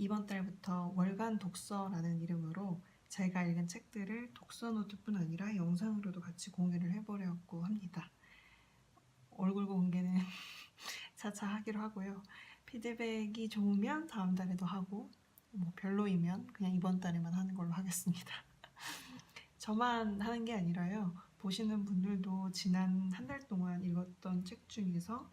이번 달부터 월간 독서라는 이름으로 제가 읽은 책들을 독서 노트뿐 아니라 영상으로도 같이 공유를 해보려고 합니다. 얼굴 공개는 차차 하기로 하고요. 피드백이 좋으면 다음 달에도 하고 뭐 별로이면 그냥 이번 달에만 하는 걸로 하겠습니다. 저만 하는 게 아니라요. 보시는 분들도 지난 한 달 동안 읽었던 책 중에서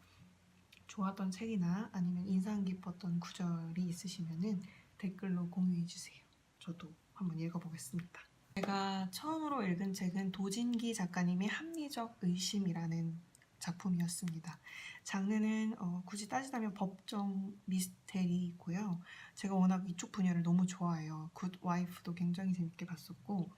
좋았던 책이나 아니면 인상 깊었던 구절이 있으시면은 댓글로 공유해주세요. 저도 한번 읽어보겠습니다. 제가 처음으로 읽은 책은 도진기 작가님의 합리적 의심이라는 작품이었습니다. 장르는 굳이 따지자면 법정 미스테리이고요. 제가 워낙 이쪽 분야를 너무 좋아해요. 굿 와이프도 굉장히 재밌게 봤었고,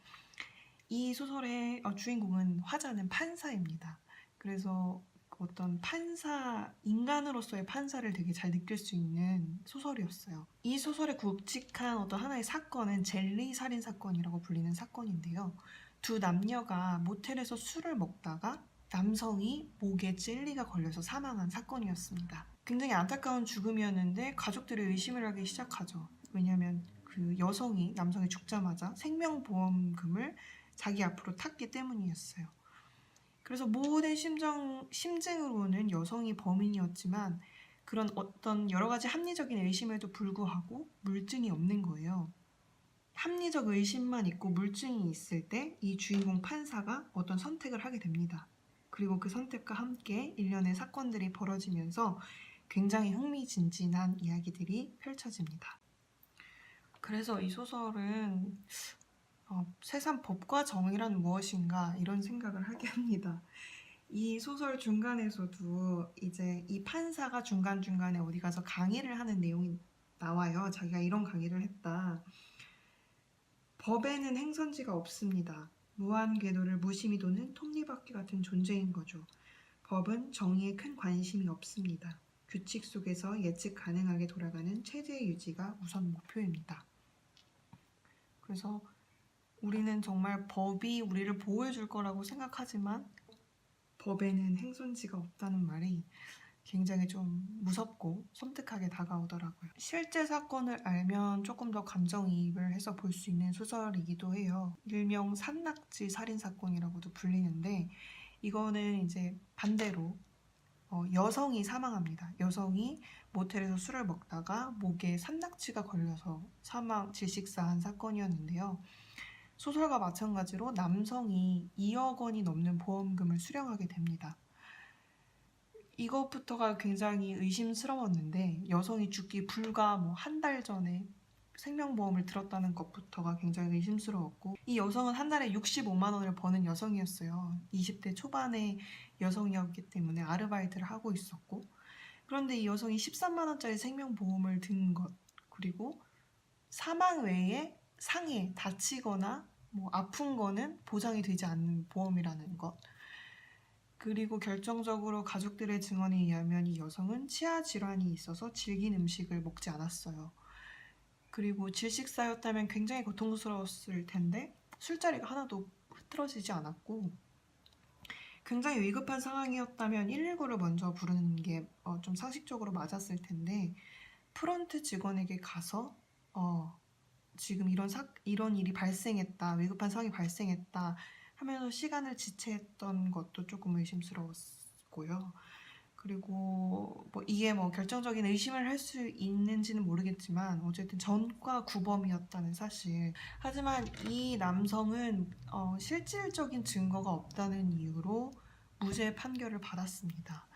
이 소설의 주인공은 화자는 판사입니다. 그래서 어떤 판사, 인간으로서의 판사를 되게 잘 느낄 수 있는 소설이었어요. 이 소설에 굵직한 어떤 하나의 사건은 젤리 살인 사건이라고 불리는 사건인데요. 두 남녀가 모텔에서 술을 먹다가 남성이 목에 젤리가 걸려서 사망한 사건이었습니다. 굉장히 안타까운 죽음이었는데 가족들이 의심을 하기 시작하죠. 왜냐하면 그 여성이 남성이 죽자마자 생명보험금을 자기 앞으로 탔기 때문이었어요. 그래서 모든 심증으로는 여성이 범인이었지만 그런 어떤 여러 가지 합리적인 의심에도 불구하고 물증이 없는 거예요. 합리적 의심만 있고 물증이 있을 때 이 주인공 판사가 어떤 선택을 하게 됩니다. 그리고 그 선택과 함께 일련의 사건들이 벌어지면서 굉장히 흥미진진한 이야기들이 펼쳐집니다. 그래서 이 소설은 세상 법과 정의란 무엇인가 이런 생각을 하게 합니다. 이 소설 중간에서도 이제 이 판사가 중간중간에 어디 가서 강의를 하는 내용이 나와요. 자기가 이런 강의를 했다. 법에는 행선지가 없습니다. 무한궤도를 무심히 도는 톱니바퀴 같은 존재인 거죠. 법은 정의에 큰 관심이 없습니다. 규칙 속에서 예측 가능하게 돌아가는 체제 유지가 우선 목표입니다. 그래서 우리는 정말 법이 우리를 보호해줄 거라고 생각하지만 법에는 행선지가 없다는 말이 굉장히 좀 무섭고 섬뜩하게 다가오더라고요. 실제 사건을 알면 조금 더 감정이입을 해서 볼 수 있는 소설이기도 해요. 일명 산낙지 살인사건이라고도 불리는데 이거는 이제 반대로 여성이 사망합니다. 여성이 모텔에서 술을 먹다가 목에 산낙지가 걸려서 질식사한 사건이었는데요. 소설과 마찬가지로 남성이 2억 원이 넘는 보험금을 수령하게 됩니다. 이것부터가 굉장히 의심스러웠는데 여성이 죽기 불과 한 달 전에 생명보험을 들었다는 것부터가 굉장히 의심스러웠고 이 여성은 한 달에 65만 원을 버는 여성이었어요. 20대 초반의 여성이었기 때문에 아르바이트를 하고 있었고 그런데 이 여성이 13만 원짜리 생명보험을 든 것 그리고 사망 외에 상해, 다치거나 아픈 거는 보장이 되지 않는 보험이라는 것 그리고 결정적으로 가족들의 증언에 의하면 이 여성은 치아 질환이 있어서 질긴 음식을 먹지 않았어요. 그리고 질식사였다면 굉장히 고통스러웠을 텐데 술자리가 하나도 흐트러지지 않았고 굉장히 위급한 상황이었다면 119를 먼저 부르는 게 좀 상식적으로 맞았을 텐데 프런트 직원에게 가서 지금 이런 일이 발생했다, 위급한 상황이 발생했다 하면서 시간을 지체했던 것도 조금 의심스러웠고요. 그리고 이게 결정적인 의심을 할 수 있는지는 모르겠지만 어쨌든 전과 구범이었다는 사실. 하지만 이 남성은 실질적인 증거가 없다는 이유로 무죄 판결을 받았습니다.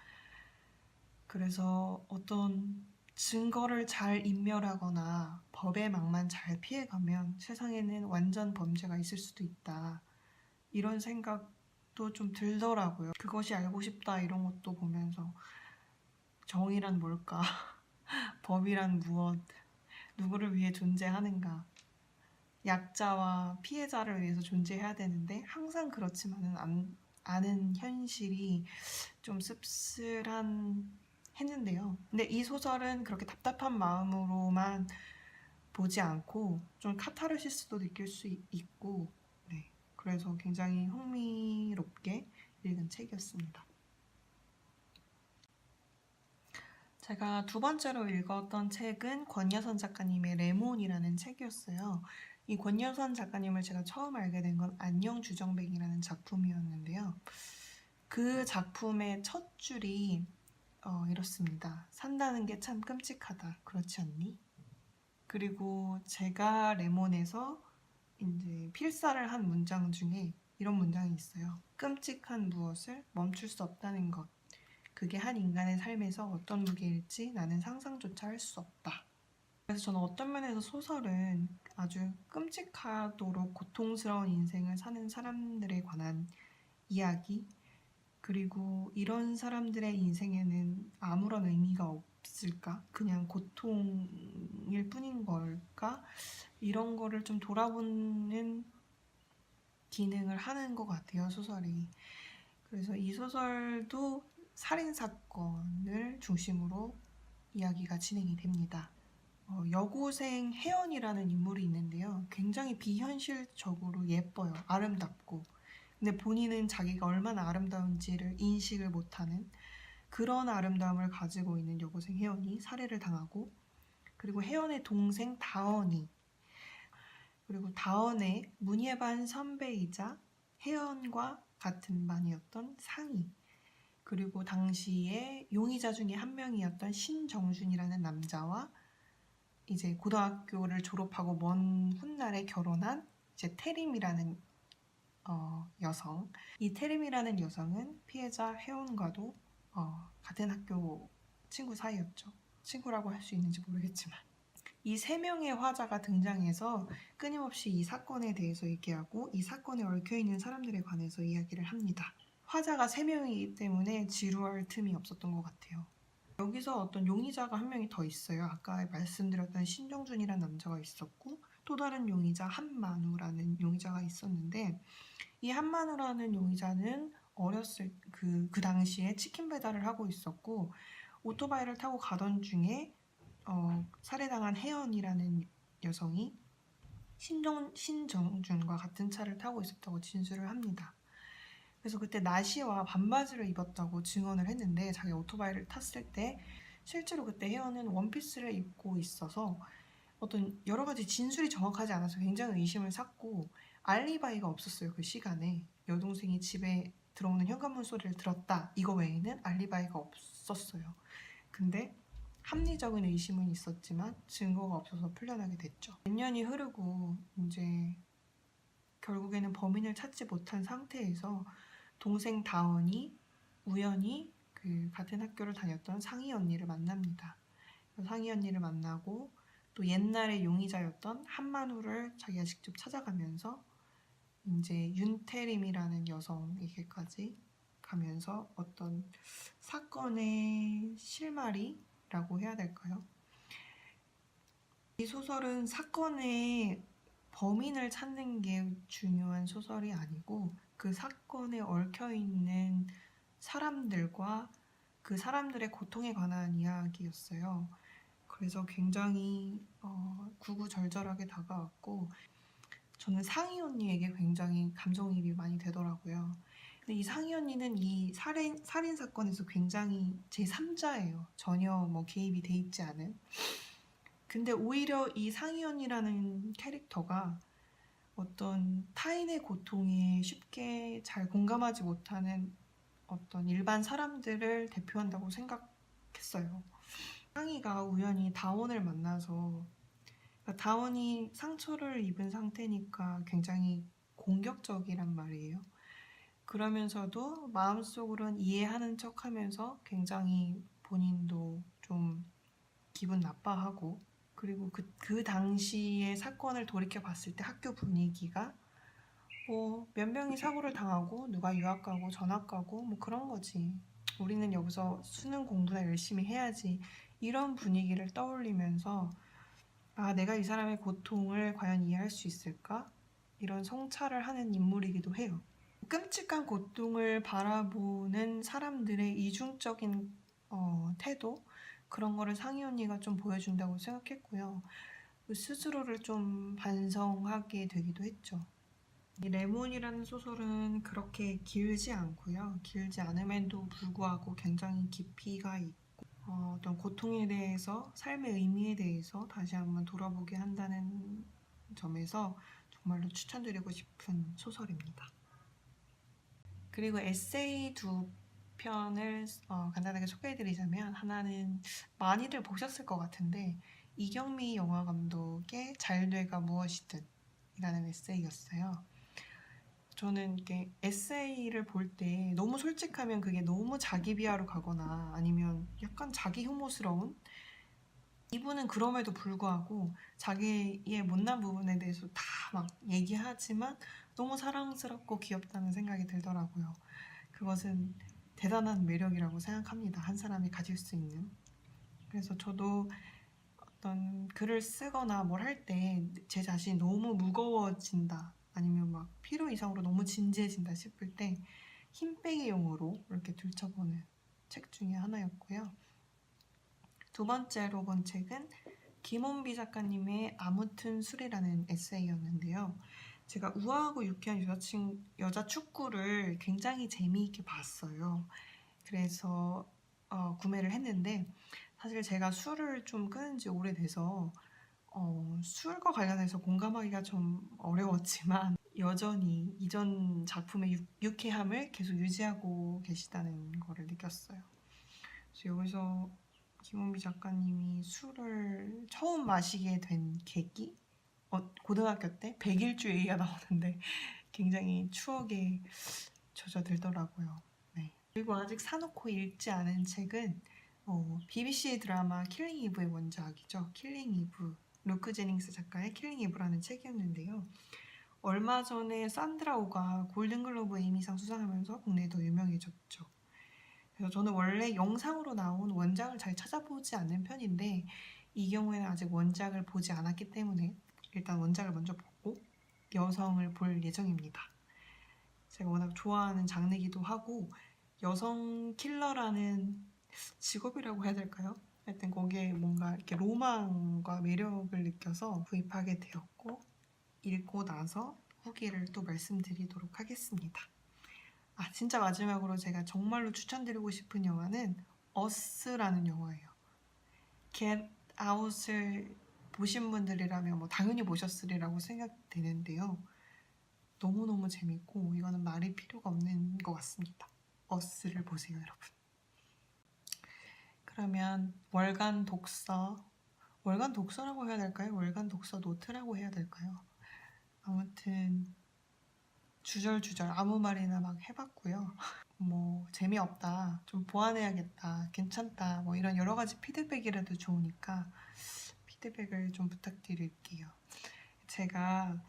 그래서 어떤 증거를 잘 인멸하거나 법의 망만 잘 피해가면 세상에는 완전 범죄가 있을 수도 있다. 이런 생각도 좀 들더라고요. 그것이 알고 싶다 이런 것도 보면서 정의란 뭘까? 법이란 무엇? 누구를 위해 존재하는가? 약자와 피해자를 위해서 존재해야 되는데 항상 그렇지만은 않은 현실이 좀 씁쓸한 했는데요. 근데 이 소설은 그렇게 답답한 마음으로만 보지 않고 좀 카타르시스도 느낄 수 있고 네. 그래서 굉장히 흥미롭게 읽은 책이었습니다. 제가 두 번째로 읽었던 책은 권여선 작가님의 레몬이라는 책이었어요. 이 권여선 작가님을 제가 처음 알게 된 건 안녕 주정뱅이라는 작품이었는데요. 그 작품의 첫 줄이 이렇습니다. 산다는 게 참 끔찍하다. 그렇지 않니? 그리고 제가 레몬에서 이제 필사를 한 문장 중에 이런 문장이 있어요. 끔찍한 무엇을 멈출 수 없다는 것. 그게 한 인간의 삶에서 어떤 무게일지 나는 상상조차 할 수 없다. 그래서 저는 어떤 면에서 소설은 아주 끔찍하도록 고통스러운 인생을 사는 사람들에 관한 이야기, 그리고 이런 사람들의 인생에는 아무런 의미가 없을까? 그냥 고통일 뿐인 걸까? 이런 거를 좀 돌아보는 기능을 하는 것 같아요, 소설이. 그래서 이 소설도 살인사건을 중심으로 이야기가 진행이 됩니다. 여고생 혜연이라는 인물이 있는데요. 굉장히 비현실적으로 예뻐요. 아름답고. 근데 본인은 자기가 얼마나 아름다운지를 인식을 못하는 그런 아름다움을 가지고 있는 여고생 혜연이 살해를 당하고, 그리고 혜연의 동생 다원이, 그리고 다원의 문예반 선배이자 혜연과 같은 반이었던 상희, 그리고 당시에 용의자 중에 한 명이었던 신정준이라는 남자와 이제 고등학교를 졸업하고 먼 훗날에 결혼한 이제 태림이라는 여성. 이 태림이라는 여성은 피해자 혜원과도 같은 학교 친구 사이였죠. 친구라고 할 수 있는지 모르겠지만. 이 세 명의 화자가 등장해서 끊임없이 이 사건에 대해서 얘기하고 이 사건에 얽혀있는 사람들에 관해서 이야기를 합니다. 화자가 세 명이기 때문에 지루할 틈이 없었던 것 같아요. 여기서 어떤 용의자가 한 명이 더 있어요. 아까 말씀드렸던 신정준이라는 남자가 있었고 또 다른 용의자 한만우라는 용의자가 있었는데, 이 한만우라는 용의자는 어렸을 그 당시에 치킨 배달을 하고 있었고 오토바이를 타고 가던 중에 살해당한 혜연이라는 여성이 신정준과 같은 차를 타고 있었다고 진술을 합니다. 그래서 그때 나시와 반바지를 입었다고 증언을 했는데, 자기 오토바이를 탔을 때 실제로 그때 혜연은 원피스를 입고 있어서 어떤 여러 가지 진술이 정확하지 않아서 굉장히 의심을 샀고, 알리바이가 없었어요. 그 시간에 여동생이 집에 들어오는 현관문 소리를 들었다, 이거 외에는 알리바이가 없었어요. 근데 합리적인 의심은 있었지만 증거가 없어서 풀려나게 됐죠. 몇 년이 흐르고 이제 결국에는 범인을 찾지 못한 상태에서 동생 다원이 우연히 그 같은 학교를 다녔던 상희 언니를 만납니다. 상희 언니를 만나고 또 옛날에 용의자였던 한만우를 자기가 직접 찾아가면서 이제 윤태림이라는 여성에게까지 가면서 어떤 사건의 실마리라고 해야 될까요? 이 소설은 사건의 범인을 찾는 게 중요한 소설이 아니고 그 사건에 얽혀있는 사람들과 그 사람들의 고통에 관한 이야기였어요. 그래서 굉장히 구구절절하게 다가왔고, 저는 상희 언니에게 굉장히 감정이입이 많이 되더라고요. 근데 이 상희 언니는 이 살인 사건에서 굉장히 제3자예요. 전혀 뭐 개입이 돼 있지 않은. 근데 오히려 이 상희 언니라는 캐릭터가 어떤 타인의 고통에 쉽게 잘 공감하지 못하는 어떤 일반 사람들을 대표한다고 생각했어요. 상희가 우연히 다원을 만나서, 그러니까 다원이 상처를 입은 상태니까 굉장히 공격적이란 말이에요. 그러면서도 마음속으로는 이해하는 척하면서 굉장히 본인도 좀 기분 나빠하고, 그리고 그 당시의 사건을 돌이켜 봤을 때 학교 분위기가 뭐 몇 명이 사고를 당하고 누가 유학 가고 전학 가고 뭐 그런 거지. 우리는 여기서 수능 공부나 열심히 해야지. 이런 분위기를 떠올리면서 내가 이 사람의 고통을 과연 이해할 수 있을까? 이런 성찰을 하는 인물이기도 해요. 끔찍한 고통을 바라보는 사람들의 이중적인 태도, 그런 거를 상희 언니가 좀 보여준다고 생각했고요. 스스로를 좀 반성하게 되기도 했죠. 이 레몬이라는 소설은 그렇게 길지 않고요. 길지 않음에도 불구하고 굉장히 깊이가 있고 어떤 고통에 대해서, 삶의 의미에 대해서 다시 한번 돌아보게 한다는 점에서 정말로 추천드리고 싶은 소설입니다. 그리고 에세이 두 편을 간단하게 소개해드리자면, 하나는 많이들 보셨을 것 같은데 이경미 영화감독의 잘돼가 무엇이든 이라는 에세이였어요. 저는 이렇게 에세이를 볼 때 너무 솔직하면 그게 너무 자기 비하로 가거나 아니면 약간 자기 혐오스러운, 이분은 그럼에도 불구하고 자기의 못난 부분에 대해서 다 막 얘기하지만 너무 사랑스럽고 귀엽다는 생각이 들더라고요. 그것은 대단한 매력이라고 생각합니다. 한 사람이 가질 수 있는. 그래서 저도 어떤 글을 쓰거나 뭘 할 때 제 자신이 너무 무거워진다, 아니면 막 필요 이상으로 너무 진지해진다 싶을 때 힘빼기용으로 이렇게 들춰보는 책 중에 하나였고요. 두 번째로 본 책은 김원비 작가님의 아무튼 술이라는 에세이였는데요. 제가 우아하고 유쾌한 여자 축구를 굉장히 재미있게 봤어요. 그래서 구매를 했는데, 사실 제가 술을 좀 끊은 지 오래돼서 술과 관련해서 공감하기가 좀 어려웠지만 여전히 이전 작품의 유쾌함을 계속 유지하고 계시다는 거를 느꼈어요. 그래서 여기서 김원비 작가님이 술을 처음 마시게 된 계기? 고등학교 때 100일주 얘기가 나오는데 굉장히 추억에 젖어들더라고요. 네. 그리고 아직 사놓고 읽지 않은 책은 BBC 드라마 킬링 이브의 원작이죠. 킬링 이브, 루크 제닝스 작가의 킬링 이브라는 책이었는데요. 얼마 전에 산드라 오가 골든글로브 에미상 수상하면서 국내에 더 유명해졌죠. 그래서 저는 원래 영상으로 나온 원작을 잘 찾아보지 않는 편인데, 이 경우에는 아직 원작을 보지 않았기 때문에 일단 원작을 먼저 보고 여성을 볼 예정입니다. 제가 워낙 좋아하는 장르이기도 하고, 여성 킬러라는 직업이라고 해야 될까요? 하여튼 거기에 뭔가 이렇게 로망과 매력을 느껴서 구입하게 되었고, 읽고 나서 후기를 또 말씀드리도록 하겠습니다. 진짜 마지막으로 제가 정말로 추천드리고 싶은 영화는 어스라는 영화예요. Get Out을 보신 분들이라면 뭐 당연히 보셨으리라고 생각되는데요. 너무너무 재밌고 이거는 말이 필요가 없는 것 같습니다. 어스를 보세요, 여러분. 그러면 월간 독서라고 해야 될까요? 월간 독서 노트라고 해야 될까요? 아무튼 주절주절 아무 말이나 막 해봤고요. 뭐 재미없다, 좀 보완해야겠다, 괜찮다, 뭐 이런 여러 가지 피드백이라도 좋으니까 피드백을 좀 부탁드릴게요. 제가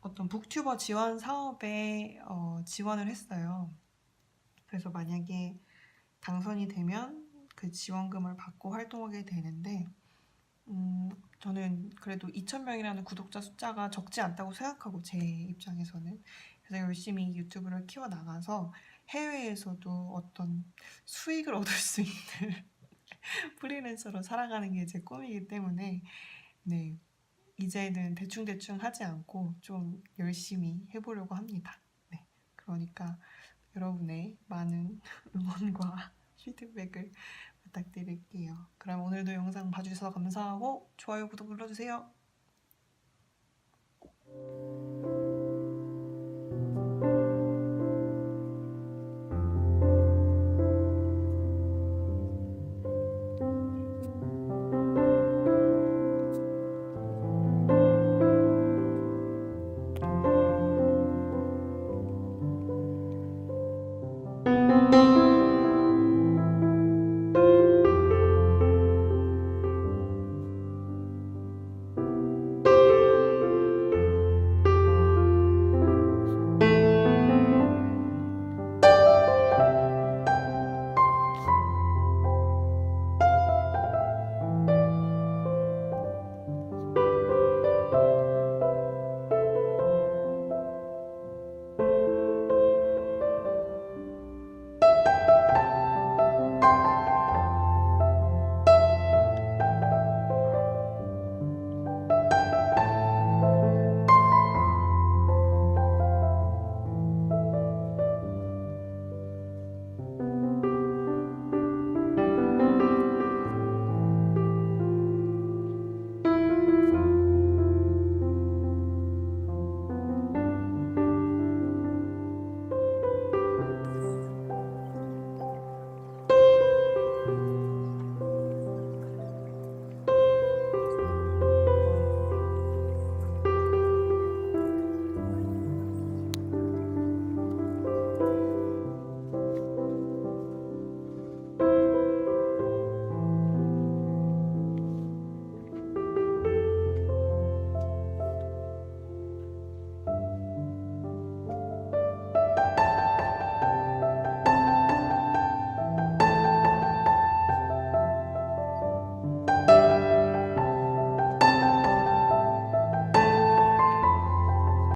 어떤 북튜버 지원 사업에 지원을 했어요. 그래서 만약에 당선이 되면 그 지원금을 받고 활동하게 되는데, 저는 그래도 2,000명이라는 구독자 숫자가 적지 않다고 생각하고, 제 입장에서는. 그래서 열심히 유튜브를 키워나가서 해외에서도 어떤 수익을 얻을 수 있는 프리랜서로 살아가는 게 제 꿈이기 때문에, 네, 이제는 대충대충 하지 않고 좀 열심히 해보려고 합니다. 네, 그러니까 여러분의 많은 응원과 피드백을 부탁드릴게요. 그럼 오늘도 영상 봐주셔서 감사하고 좋아요, 구독 눌러주세요.